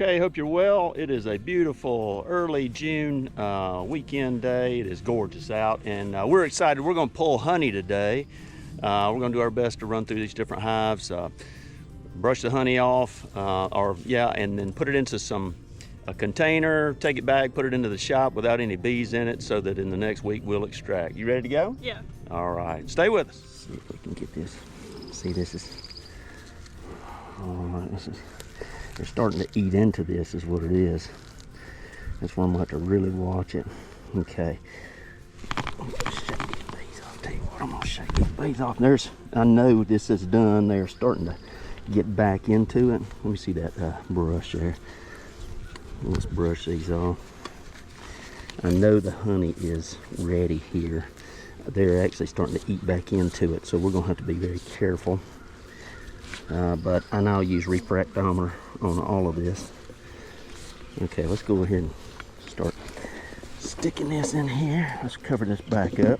Okay, hope you're well. It is a beautiful early June weekend day. It is gorgeous out, and we're excited. We're going to pull honey today. We're going to do our best to run through these different hives, brush the honey off, and then put it into a container, take it back, put it into the shop without any bees in it, so that in the next week we'll extract. You ready to go? Yeah. All right, stay with us. See if we can get this. See, this is. All right, this is. They're starting to eat into this, is what it is. That's where I'm going to have to really watch it. Okay. I'm going to shake these bees off. Tell you what, I'm going to shake these bees off. I know this is done. They're starting to get back into it. Let me see that brush there. Let's brush these off. I know the honey is ready here. They're actually starting to eat back into it, so we're going to have to be very careful. But I know I'll use refractometer on all of this. Okay, let's go ahead and start sticking this in here. Let's cover this back up.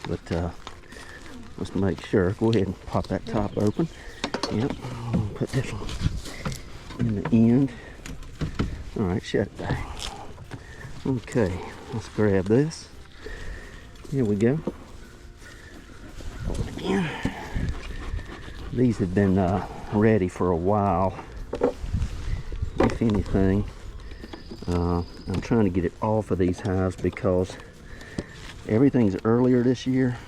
But let's make sure. Go ahead and pop that top open. Yep, I'll put this one in the end. All right, shut it down. Okay, let's grab this. Here we go. Open again. These have been ready for a while, if anything. I'm trying to get it off of these hives because everything's earlier this year.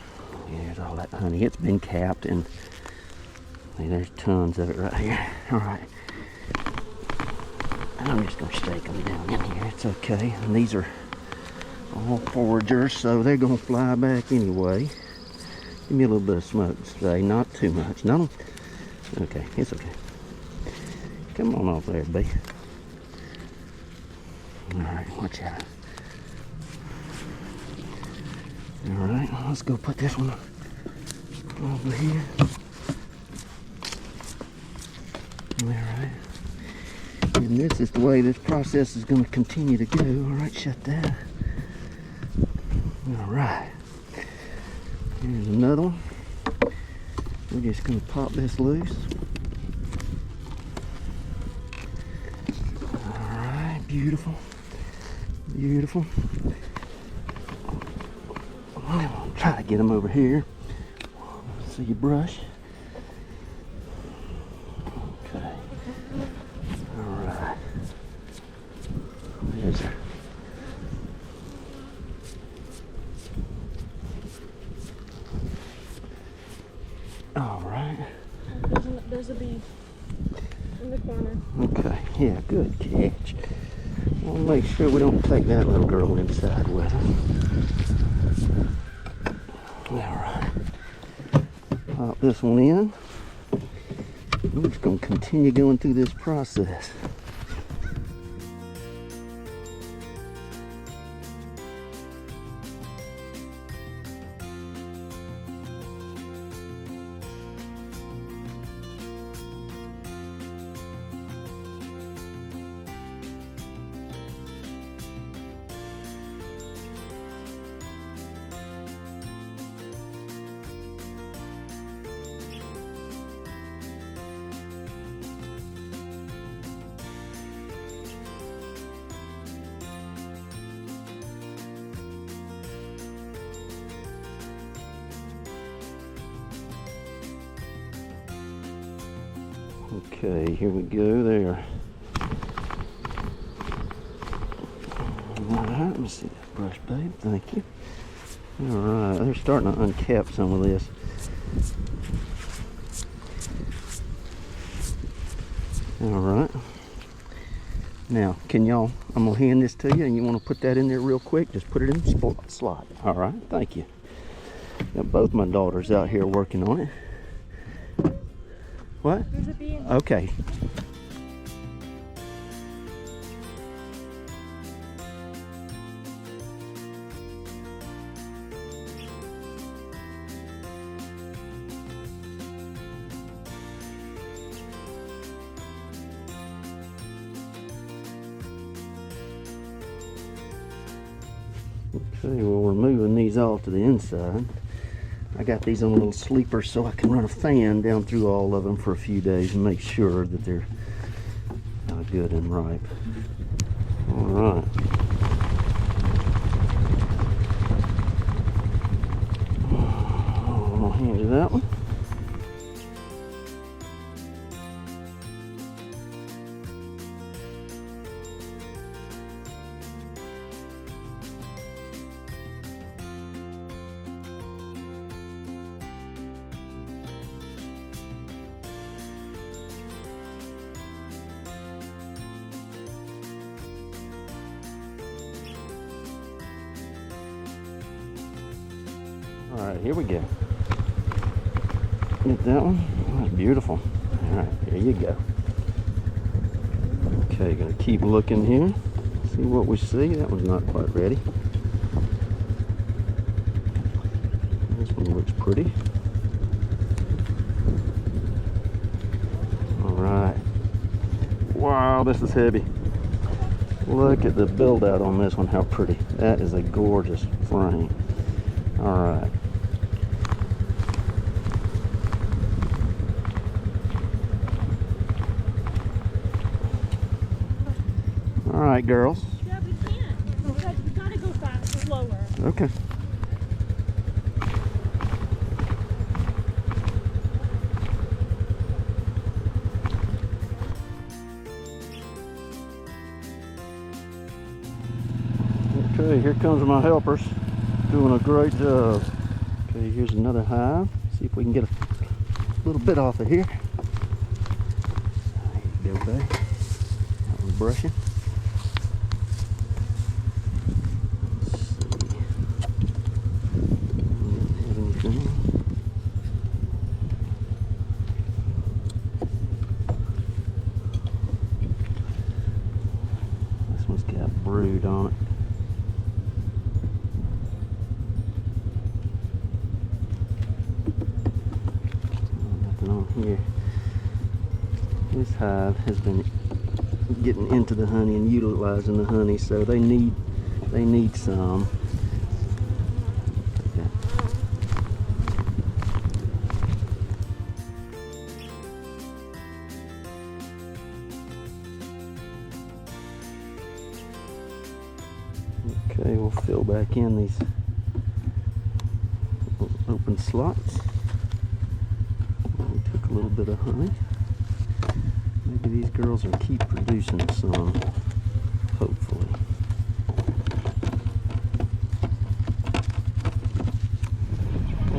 Here's all that honey. It's been capped, and there's tons of it right here. All right. I'm just going to stake them down in here. It's okay. And these are all foragers, so they're going to fly back anyway. Give me a little bit of smoke today, not too much. No, okay, it's okay. Come on off there, bee. All right, watch out. All right, let's go put this one over here. All right, and this is the way this process is going to continue to go. All right, shut that. All right. Here's another one. We're just going to pop this loose. Alright, beautiful. Beautiful. I'm try to get them over here. So you brush. Okay. Alright. There's her. All right. There's a bee in the corner. Okay, yeah, good catch. We'll make sure we don't take that little girl inside with us. All right. Pop this one in. We're just going to continue going through this process. Okay, here we go there. Alright, let me see that brush, babe. Thank you. Alright, they're starting to uncap some of this. Alright. Now, I'm going to hand this to you, and you want to put that in there real quick. Just put it in the slot. Alright, thank you. Got both my daughters out here working on it. What? There's a bee in okay. Okay, well, we're moving these off to the inside. I got these on a little sleeper so I can run a fan down through all of them for a few days and make sure that they're good and ripe. All right. I'm gonna hand you that one. All right, here we go. Get that one. That's beautiful. All right, here you go. Okay, gonna keep looking here. See what we see. That one's not quite ready. This one looks pretty. All right. Wow, this is heavy. Look at the build out on this one. How pretty. That is a gorgeous frame. All right. All right, girls. Yeah, we can't. We gotta go faster, slower. Okay. Okay, here comes my helpers. Doing a great job. Okay, here's another hive. See if we can get a little bit off of here. There you go, babe. That one's brushing. This one's got brood on it. Nothing on here. This hive has been getting into the honey and utilizing the honey, so they need some. Okay, we'll fill back in these open slots. We took a little bit of honey. Maybe these girls will keep producing some, hopefully.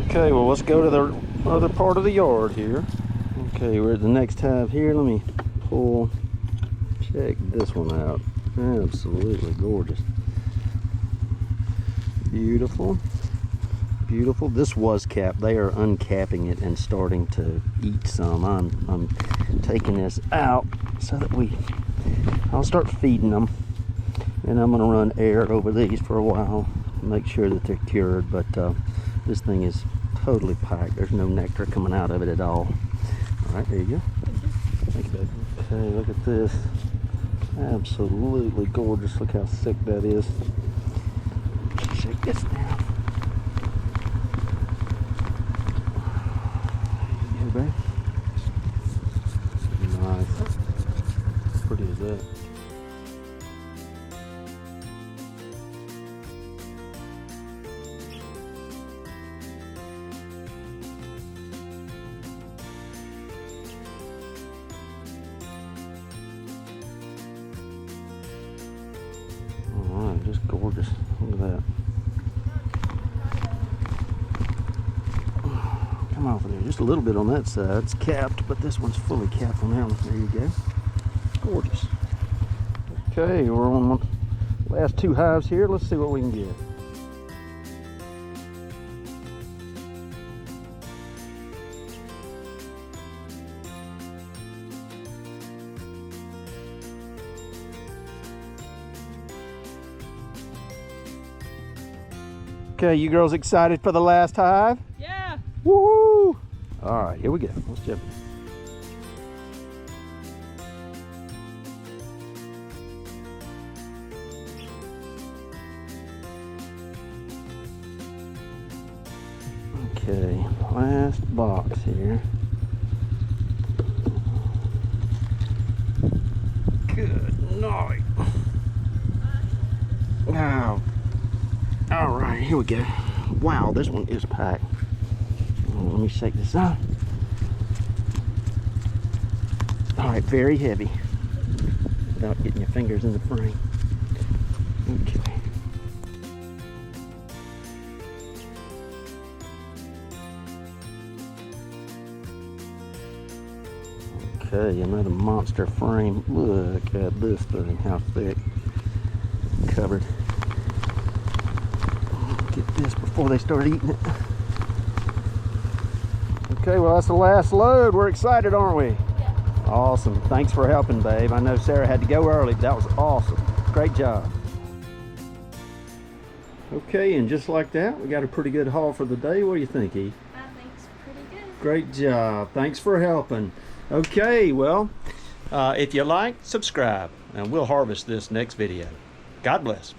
Okay, well, let's go to the other part of the yard here. Okay, we're at the next hive here. Let me check this one out. Absolutely gorgeous. Beautiful, beautiful. This was capped. They are uncapping it and starting to eat some. I'm taking this out so that I'll start feeding them, and I'm gonna run air over these for a while, make sure that they're cured. But this thing is totally packed. There's no nectar coming out of it at all. All right, there you go. Thank you, babe. Okay, look at this. Absolutely gorgeous. Look how thick that is. Shake this down. There you go, babe. Nice. Pretty as that. Alright, just gorgeous. Look at that. Come off of there. Just a little bit on that side. It's capped, but this one's fully capped on that one. There you go. Gorgeous. Okay, we're on the last two hives here. Let's see what we can get. Okay, you girls excited for the last hive? Yeah. Woohoo! All right, here we go. Let's jump in. Okay, last box here. Good. right. Wow. All right, here we go. Wow, this one is packed. Let me shake this out. All right, very heavy. Without getting your fingers in the frame. Okay. Okay, another monster frame. Look at this thing, how thick. Covered. Get this before they start eating it. Okay, well that's the last load. We're excited, aren't we? Yeah. Awesome. Thanks for helping, babe. I know Sarah had to go early, but that was awesome. Great job. Okay, and just like that, we got a pretty good haul for the day. What do you think, E? I think it's pretty good. Great job. Thanks for helping. Okay, well, If you like, subscribe, and we'll harvest this next video. God bless.